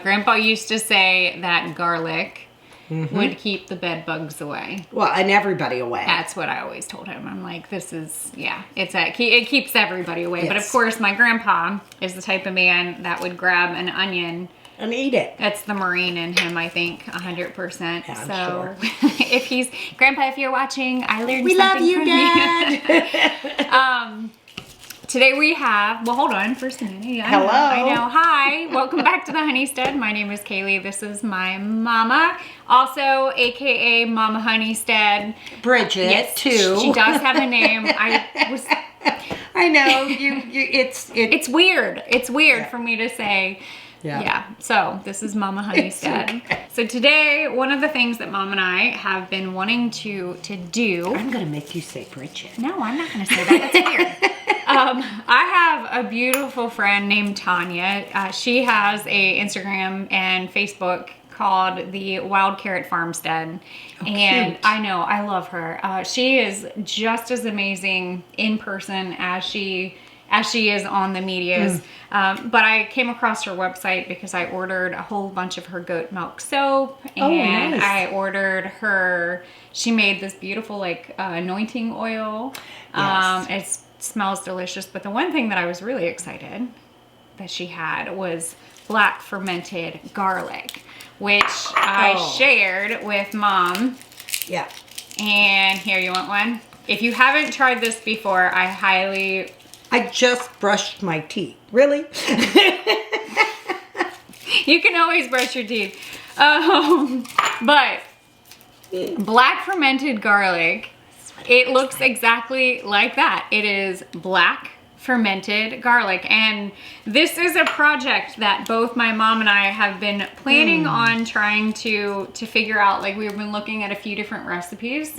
Grandpa used to say that garlic would keep the bed bugs away. Well, and everybody away. That's what I always told him. I'm like, this is, yeah, it keeps everybody away. Yes. But of course, my grandpa is the type of man that would grab an onion and eat it. That's the Marine in him, I think, 100%. Yeah, I'm so sure. Grandpa, if you're watching, I learned we something love you, from Dad. Today we have, well, hold on for a minute. Yeah, Hello. I know. Hi. Welcome back to the Honeystead. My name is Kaylee. This is my mama, also AKA Mama Honeystead. Bridget, yes, too. She does have a name. I know. It's weird. It's weird for me to say. Yeah. So this is Mama Honeystead. Okay. So today, one of the things that Mom and I have been wanting to do. I'm gonna make you say Bridget. No, I'm not gonna say that. That's weird. I have a beautiful friend named Tanya. She has a Instagram and Facebook called the Wild Carrot Farmstead. And cute. I know, I love her. She is just as amazing in person as she is on the medias. But I came across her website because I ordered a whole bunch of her goat milk soap. And nice. I ordered her, she made this beautiful like anointing oil. Yes. It smells delicious. But the one thing that I was really excited that she had was black fermented garlic, which I shared with Mom. Yeah. And here, you want one? If you haven't tried this before, I just brushed my teeth. Really? You can always brush your teeth. But black fermented garlic, it looks exactly like that. It is black fermented garlic. And this is a project that both my mom and I have been planning on trying to figure out. Like, we've been looking at a few different recipes.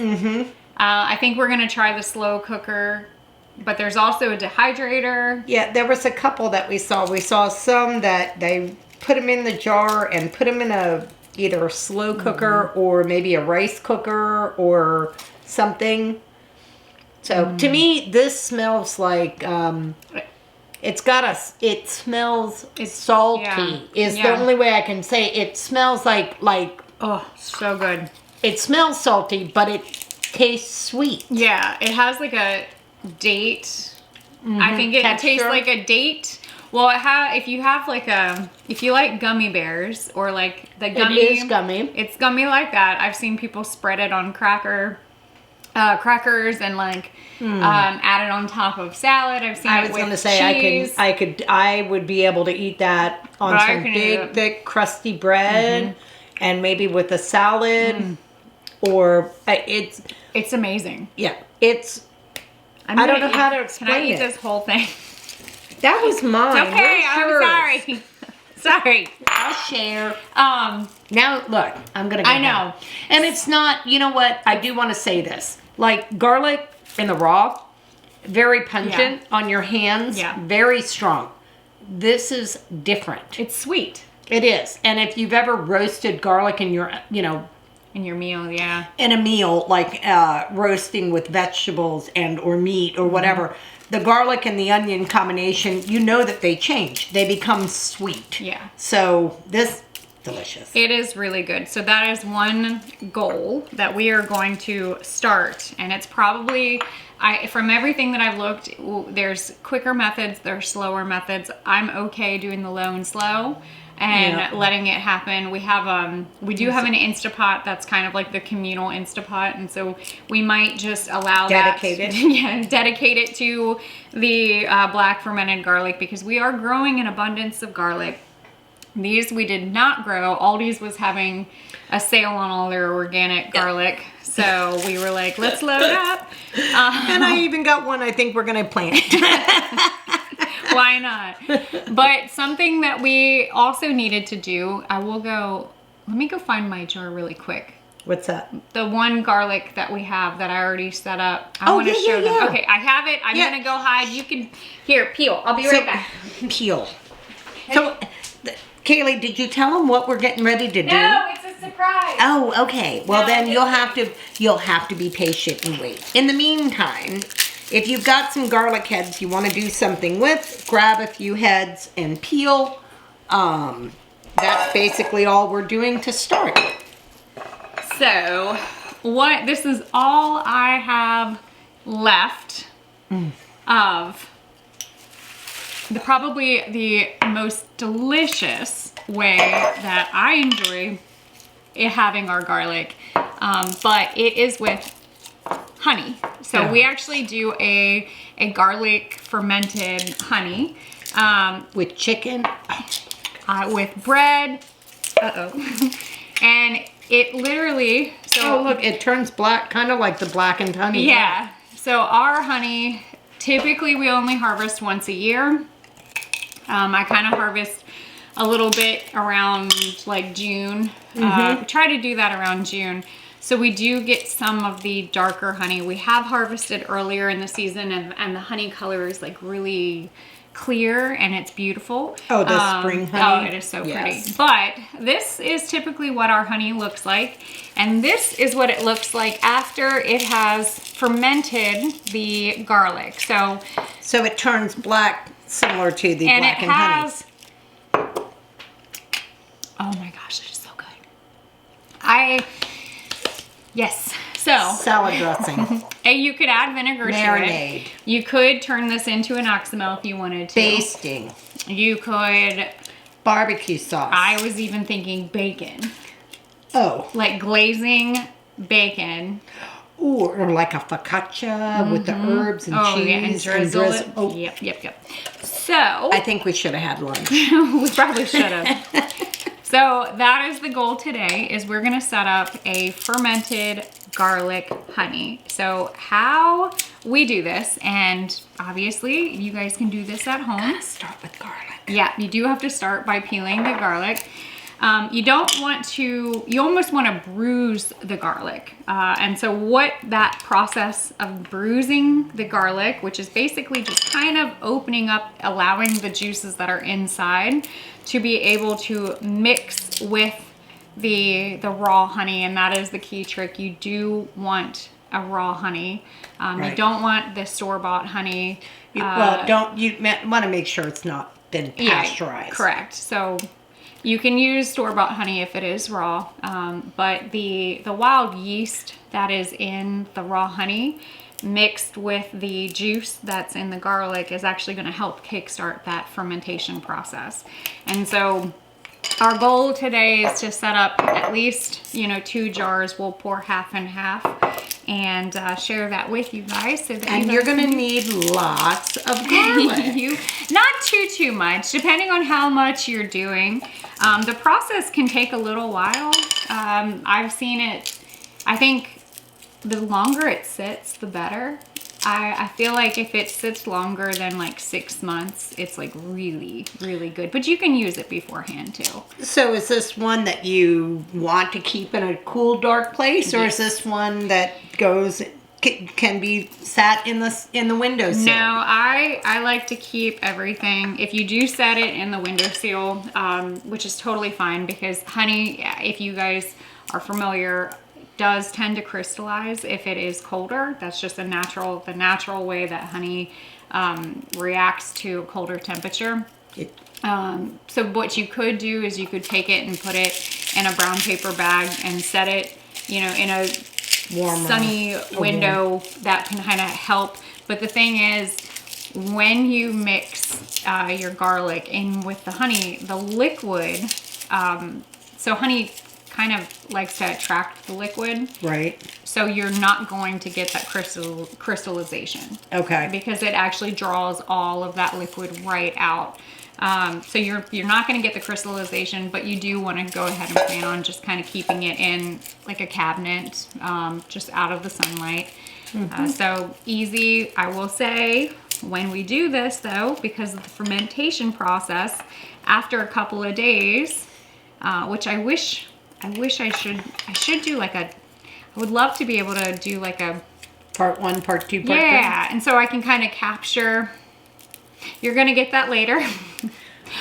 I think we're going to try the slow cooker. But there's also a dehydrator. Yeah, there was a couple that we saw. We saw some that they put them in the jar and put them in either a slow cooker or maybe a rice cooker or something. So to me, this smells like it smells salty. The only way I can say it. It smells like oh, so good. It smells salty, but it tastes sweet. Yeah, it has like a date. I think it tastes like a date. Well, if you like gummy bears or like the gummy, it is gummy. It's gummy like that. I've seen people spread it on crackers and like add it on top of salad. I've seen. I was going to say cheese. I would be able to eat that on some big, thick, crusty bread, and maybe with a salad, or it's amazing. Yeah, I don't know how to explain it. Can I eat this whole thing? That was mine. It's okay, I'm sorry. Sorry. I'll share. Now, look, I'm going to go know. And it's not, you know what? I do want to say this. Like, garlic in the raw, very pungent on your hands. Yeah. Very strong. This is different. It's sweet. It is. And if you've ever roasted garlic in your, in your meal, yeah. In a meal, like roasting with vegetables or meat or whatever, the garlic and the onion combination, you know that they change. They become sweet. Yeah. So this, delicious. It is really good. So that is one goal that we are going to start. And it's probably, from everything that I've looked, there's quicker methods, there's slower methods. I'm okay doing the low and slow. And letting it happen. We do have an Instapot that's kind of like the communal Instapot, and so we might just allow dedicate it to the black fermented garlic, because we are growing an abundance of garlic. These we did not grow. Aldi's was having a sale on all their organic garlic, so we were like, let's load up. And I even got one I think we're gonna plant. Why not? But something that we also needed to do, let me go find my jar really quick. What's that? The one garlic that we have that I already set up. I want to show them. Okay, I have it. I'm going to go hide. You can, here, peel. I'll be right back. Peel. So, Kaylee, did you tell them what we're getting ready to do? No, it's a surprise. Oh, okay. Well, then you'll have to be patient and wait. In the meantime, if you've got some garlic heads you want to do something with, grab a few heads and peel. that's basically all we're doing to start. So this is all I have left of probably the most delicious way that I enjoy having our garlic, but it is with honey. So we actually do a garlic fermented honey With chicken. with bread. And it literally, Oh, look, it turns black, kind of like the blackened honey. yeah. So our honey, typically we only harvest once a year. I kind of harvest a little bit around like June. We try to do that around June. So we do get some of the darker honey. We have harvested earlier in the season, and the honey color is like really clear and it's beautiful. Oh, the spring honey. Oh, it is so Yes. pretty. But this is typically what our honey looks like. And this is what it looks like after it has fermented the garlic. So it turns black, similar to the and it blackened honey. has, oh my gosh, it is so good. Yes. So Salad dressing. you could add vinegar to Marinade. it. You could turn this into an oxymel if you wanted to. Basting. You could, Barbecue sauce. I was even thinking bacon. Oh. Like glazing bacon. Ooh, or like a focaccia with the herbs and cheese. Yeah, and drizzle it. Oh, Yep. So I think we should have had lunch. we probably should have. So that is the goal today, is we're gonna set up a fermented garlic honey. So how we do this, and obviously you guys can do this at home. Start with garlic. Yeah, you do have to start by peeling the garlic. You don't want to, you almost want to bruise the garlic. And so what that process of bruising the garlic, which is basically just kind of opening up, allowing the juices that are inside to be able to mix with the raw honey. And that is the key trick. You do want a raw honey. You don't want the store-bought honey. You want to make sure it's not been pasteurized. Yeah, correct. So you can use store-bought honey if it is raw, but the wild yeast that is in the raw honey mixed with the juice that's in the garlic is actually going to help kickstart that fermentation process. And so our goal today is to set up at least 2 jars. We'll pour half and half and share that with you guys. So that you're going to need lots of garlic. Not too much, depending on how much you're doing. The process can take a little while. I've seen it, I think the longer it sits, the better. I feel like if it sits longer than like 6 months, it's like really, really good. But you can use it beforehand too. So is this one that you want to keep in a cool, dark place, or is this one that can be sat in the windowsill? No, I like to keep everything. If you do set it in the windowsill, which is totally fine, because honey, if you guys are familiar, does tend to crystallize if it is colder. That's just the natural way that honey reacts to a colder temperature. So what you could do is you could take it and put it in a brown paper bag and set it, in a warmer, sunny window. That can kind of help. But the thing is, when you mix your garlic in with the honey, the liquid, so honey kind of likes to attract the liquid. Right. So you're not going to get that crystallization. Okay. Because it actually draws all of that liquid right out. So you're not going to get the crystallization, but you do want to go ahead and plan on just kind of keeping it in like a cabinet, just out of the sunlight. So easy, I will say. When we do this though, because of the fermentation process, after a couple of days, which I wish I should do like I would love to be able to do like a part 1, part 2, part 3. Yeah, and so I can kind of capture. You're gonna get that later.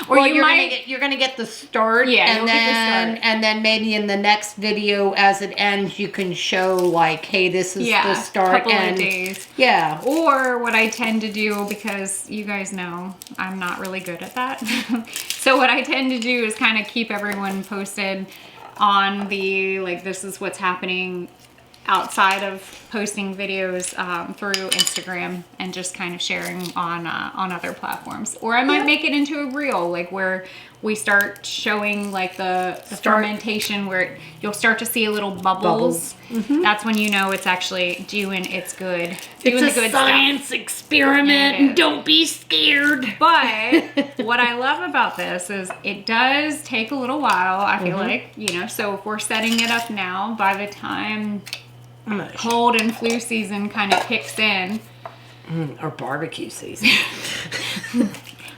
Or well, you might you're gonna get the start, Yeah, and you'll get the start. and then maybe in the next video, as it ends, you can show like, hey, this is the start, couple and of days. yeah. Or what I tend to do, because you guys know I'm not really good at that. So what I tend to do is kind of keep everyone posted on the, like, this is what's happening outside of posting videos through Instagram and just kind of sharing on other platforms. Or I might make it into a reel, like where we start showing like the fermentation, where you'll start to see a little bubbles. That's when you know it's actually doing its good. Doing It's the a good science stuff. experiment, and don't be scared. But what I love about this is it does take a little while, I feel like, you know, so if we're setting it up now, by the time cold and flu season kind of kicks in. Or barbecue season.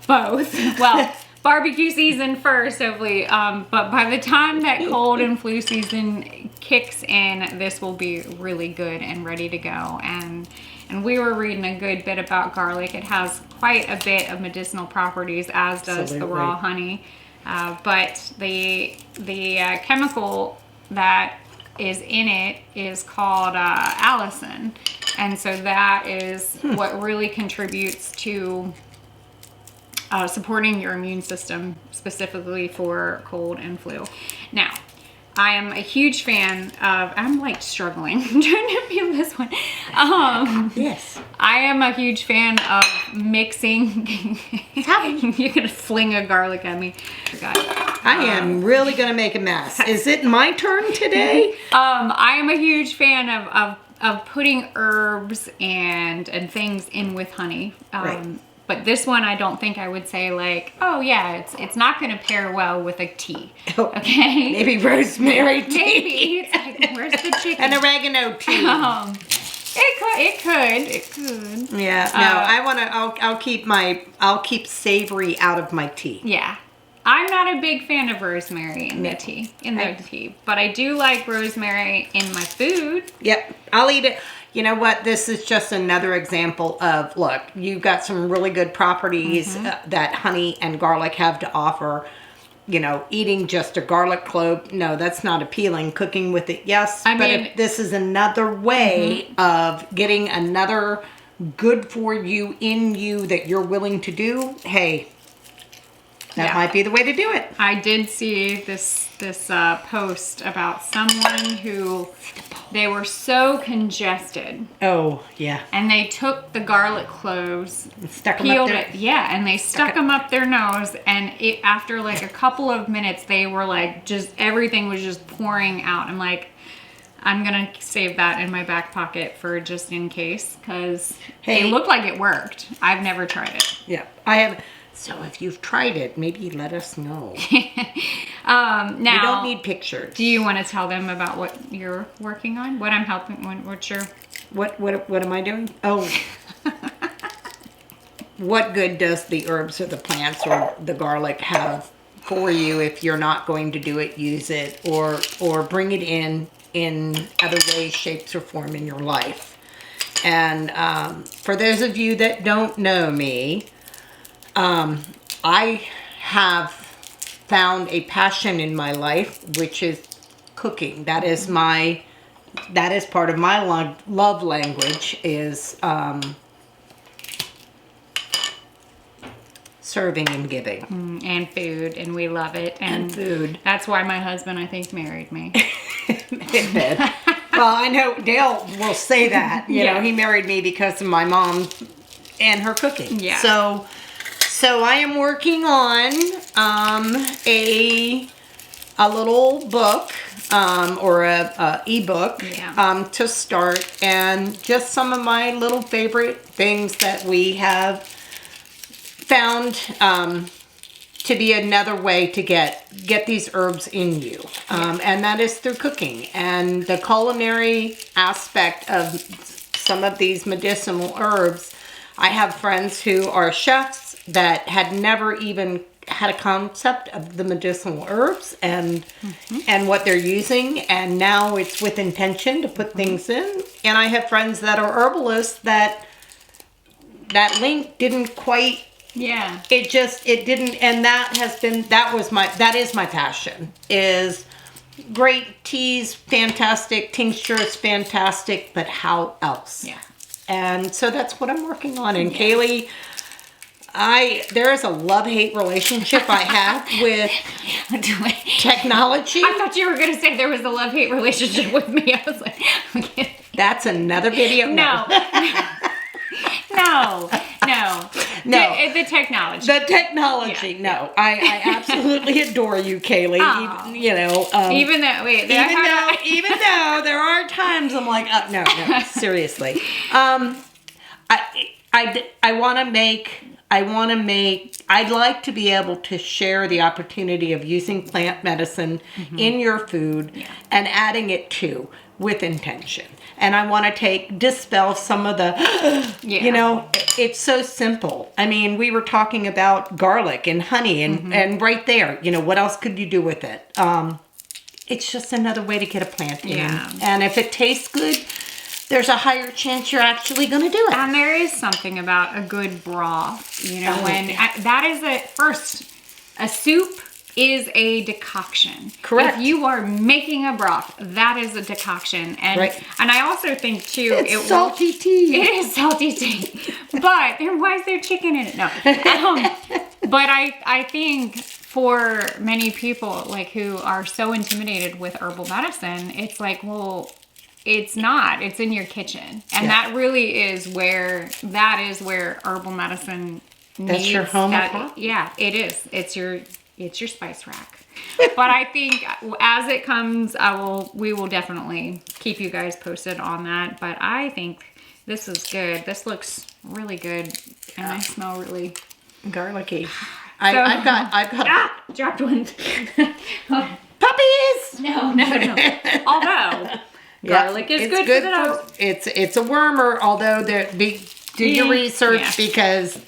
Both. Well, barbecue season first, hopefully. But by the time that cold and flu season kicks in, this will be really good and ready to go. And we were reading a good bit about garlic. It has quite a bit of medicinal properties, as does the raw honey. But the chemical that is in it is called allicin, and so that is what really contributes to supporting your immune system, specifically for cold and flu. Now, I am a huge fan of, I'm like struggling trying to feel this one. Yes. I am a huge fan of mixing. You're gonna fling a garlic at me. I am really gonna make a mess. Is it my turn today? I am a huge fan of putting herbs and things in with honey. Right. But this one, I don't think I would say like, oh yeah, it's not going to pair well with a tea. Okay. Maybe rosemary tea. Maybe. It's like, where's the chicken? And oregano tea. It could. Yeah. No, I'll keep savory out of my tea. Yeah. I'm not a big fan of rosemary in the tea, but I do like rosemary in my food. Yep. I'll eat it. You know what? This is just another example of, look, you've got some really good properties that honey and garlic have to offer. You know, eating just a garlic clove, no, that's not appealing. Cooking with it, yes. But if this is another way of getting another good for you in you that you're willing to do, hey, that might be the way to do it. I did see this post about someone who, they were so congested. Oh, yeah. And they took the garlic cloves, Stuck them peeled up there. it, and they stuck them up their nose. And after like a couple of minutes, they were like, just everything was just pouring out. I'm like, I'm gonna save that in my back pocket for just in case, because it looked like it worked. I've never tried it. Yeah, I have. So if you've tried it, maybe let us know. Now, we don't need pictures. Do you want to tell them about what you're working on? What I'm helping? What's your? What am I doing? Oh, what good does the herbs or the plants or the garlic have for you if you're not going to do it? Use it or bring it in other ways, shapes, or form in your life. And for those of you that don't know me. I have found a passion in my life, which is cooking. That is part of my love language is serving and giving. And food, and we love it. And food. That's why my husband, I think, married me. Well, I know Dale will say that. You know, he married me because of my mom and her cooking. Yeah. So I am working on a little book or a ebook to start, and just some of my little favorite things that we have found to be another way to get these herbs in you, and that is through cooking. And the culinary aspect of some of these medicinal herbs, I have friends who are chefs that had never even had a concept of the medicinal herbs and what they're using, and now it's with intention to put things in. And I have friends that are herbalists that link didn't quite Yeah. It didn't, and that is my passion, is great teas, fantastic, tinctures, fantastic, but how else? Yeah. And so that's what I'm working on. And Kaylee, there is a love-hate relationship I have with technology. I thought you were going to say there was a love-hate relationship with me. I was like, okay. That's another video. No. No. The technology. The technology. Yeah. No, I absolutely adore you, Kaylee. Even though there are times I'm like, no, seriously. I'd like to be able to share the opportunity of using plant medicine in your food and adding it with intention. And I want to dispel some of the, it's so simple. I mean, we were talking about garlic and honey and right there, what else could you do with it? It's just another way to get a plant in. Yeah. And if it tastes good, there's a higher chance you're actually going to do it. And there is something about a good broth, that is a soup is a decoction. Correct. If you are making a broth, that is a decoction. And and I also think too, it's salty tea. It is salty tea. But why is there chicken in it? No. But I think for many people who are so intimidated with herbal medicine, it's like, well, it's not. It's in your kitchen. And that really is where herbal medicine That's your home. Yeah, it is. It's your spice rack. But I think as it comes, we will definitely keep you guys posted on that. But I think this is good. This looks really good. And I smell really garlicky. I've got dropped one. Puppies! No. Although garlic is good for the dogs. It's a wormer, although do your research because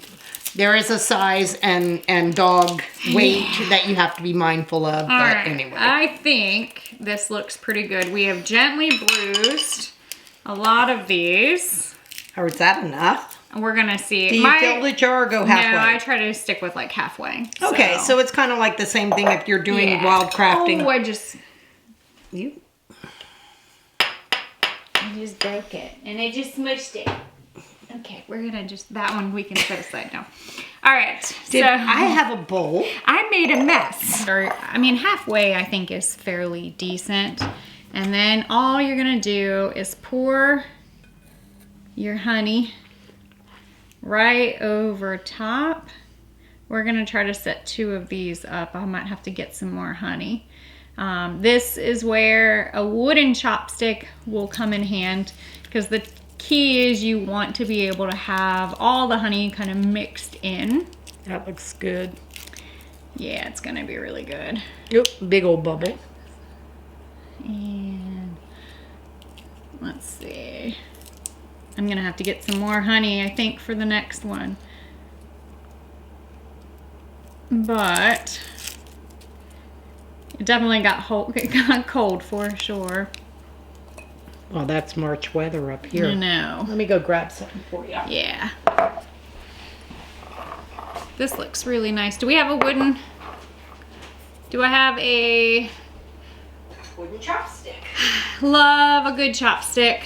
there is a size and dog weight that you have to be mindful of. All right. Anyway. I think this looks pretty good. We have gently bruised a lot of these. Or is that enough? We're going to see. Do you fill the jar or go halfway? No, I try to stick with halfway. Okay, so it's kind of like the same thing if you're doing wild crafting. Oh, I just broke it. And I just smushed it. Okay, we're gonna that one we can set aside now. All right, so I have a bowl. I made a mess. Halfway I think is fairly decent. And then all you're gonna do is pour your honey right over top. We're gonna try to set 2 of these up. I might have to get some more honey. This is where a wooden chopstick will come in hand because the key is you want to be able to have all the honey kind of mixed in. That looks good. Yeah, it's gonna be really good. Yep, big old bubble. And let's see. I'm gonna have to get some more honey, I think, for the next one. But it definitely got cold for sure. Well, that's March weather up here. I know. Let me go grab something for you. Yeah. This looks really nice. Do we have a wooden... Do I have a... wooden chopstick? Love a good chopstick.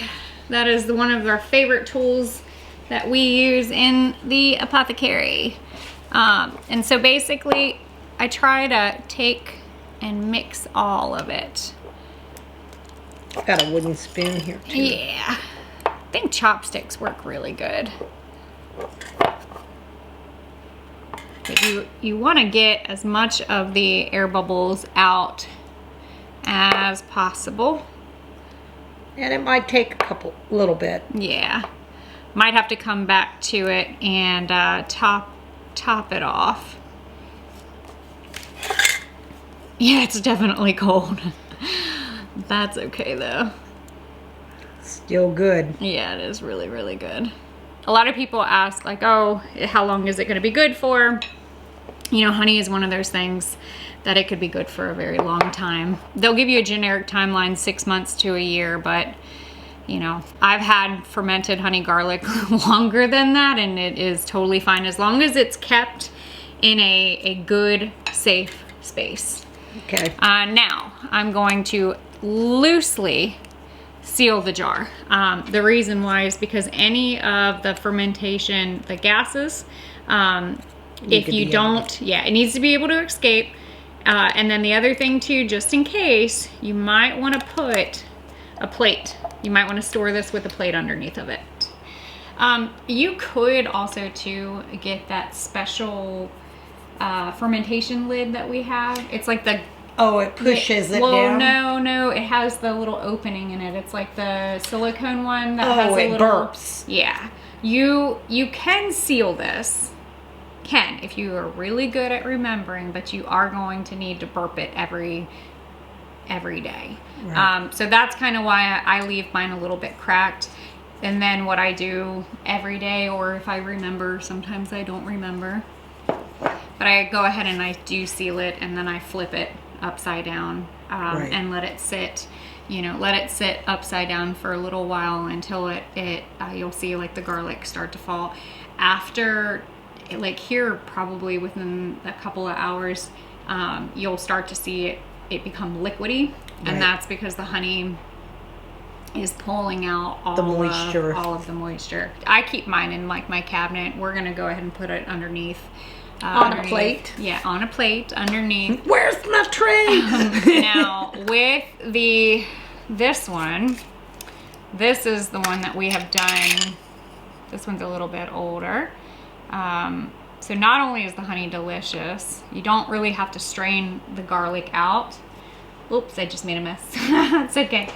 That is one of our favorite tools that we use in the apothecary. And so basically, I try to take and mix all of it. Got a wooden spoon here too. Yeah. I think chopsticks work really good. But you want to get as much of the air bubbles out as possible. And it might take a little bit. Yeah. Might have to come back to it and top it off. Yeah, it's definitely cold. That's okay though. Still good. Yeah, it is really, really good. A lot of people ask oh, how long is it going to be good for? Honey is one of those things that it could be good for a very long time. They'll give you a generic timeline, 6 months to a year, but you know, I've had fermented honey garlic longer than that, and it is totally fine as long as it's kept in a good, safe space. Okay. Now, I'm going to loosely seal the jar. The reason why is because any of the fermentation, the gases, if you don't, yeah, it needs to be able to escape. And then the other thing too, just in case, you might want to put a plate. You might want to store this with a plate underneath of it. You could also too get that special fermentation lid that we have. It's like the it pushes it down. down. No, it has the little opening in it. It's like the silicone one that has a it little burps. Yeah. You can seal this. If you are really good at remembering, but you are going to need to burp it every day. Right. So that's kind of why I leave mine a little bit cracked. And then what I do every day, or if I remember, sometimes I don't remember, but I go ahead and I do seal it, and then I flip it upside down and let it sit. You know, let it sit upside down for a little while until you'll see like the garlic start to fall. After, like here, probably within a couple of hours, you'll start to see it become liquidy, and that's because the honey is pulling out all of the moisture. I keep mine in like my cabinet. We're gonna go ahead and put it underneath. On a plate? Yeah, on a plate underneath. Where's my tray? Now, with this one, this is the one that we have done. This one's a little bit older. So not only is the honey delicious, you don't really have to strain the garlic out. Oops, I just made a mess. It's okay.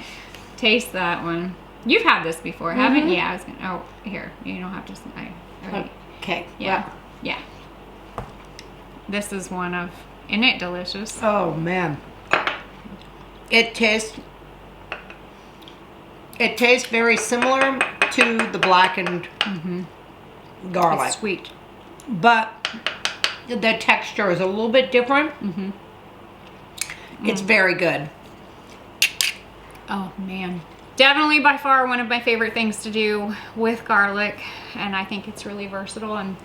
Taste that one. You've had this before, haven't you? Yeah, I was gonna, here, you don't have to, Okay. Yeah, yeah. This is one of, isn't it delicious? Oh man. It tastes very similar to the blackened garlic. It's sweet. But the texture is a little bit different. It's very good. Oh man. Definitely by far one of my favorite things to do with garlic, and I think it's really versatile, and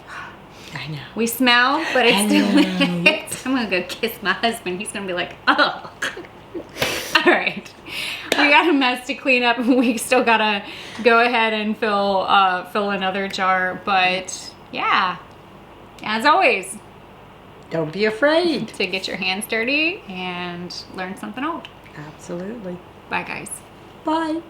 I know. we smell, but it's delicious. I'm gonna go kiss my husband. He's gonna be like, oh. All right. We got a mess to clean up. We still gotta go ahead and fill another jar, but yeah, as always, don't be afraid to get your hands dirty and learn something old. Absolutely. Bye guys. Bye.